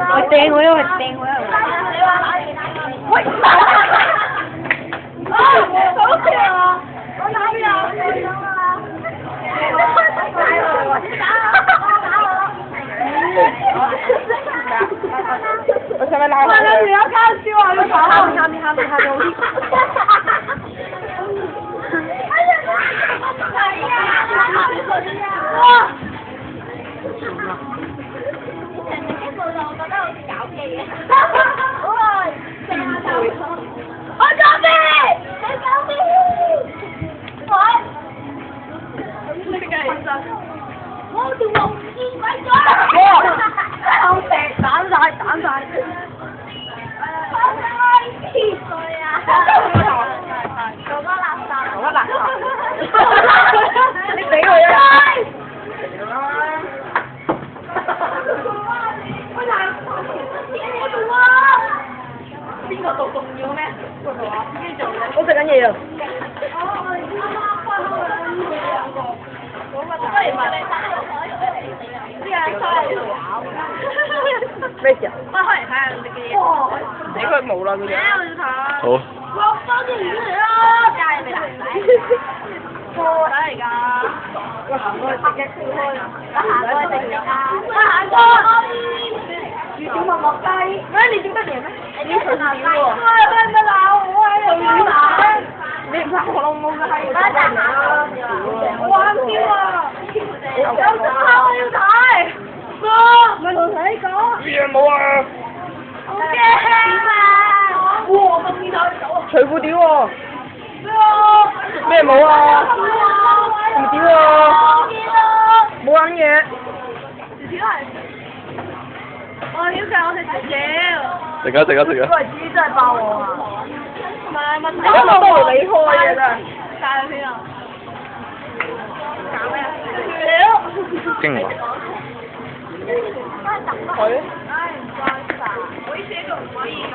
我掟我因為掟我喂！好笑啊！我打邊啊！我使咪拉？喂，你而家搞笑啊！你跑啊！下面好啲。哎呀！係啊！哇！我覺得好似搞嘅嘢。我做咩？你搞咩？我條龍線鬼咗！好食，斬晒。做乜垃圾？你俾佢啊！邊個做重要咩？我食緊嘢啊！咩事啊？開嚟睇下你嘅嘢。你佢冇啦嗰隻。好。落翻啲魚嚟啦！街係咪男仔？貨仔嚟㗎。我行過去食嘅，我行過去食嘅啊！我行過。魚點咪落雞？咩？你點得嘢咩？你隨便喎。你咪鬧我啊！你鬧你唔鬧我老母嘅係。我玩笑啊！有隻貓我要睇。哥，咪同你講。嘢冇啊！好驚啊！哇！咁變態狗啊！除褲屌喎！咩冇啊？唔屌啊！冇玩嘢。薯條係。我要計我食薯條。食啊！以為自己真係爆我啊！唔係問題。我都冇你開嘅真係。帶去邊啊？搞咩啊？薯條。驚話。佢。唉，唔該曬。我呢啲都唔可以用。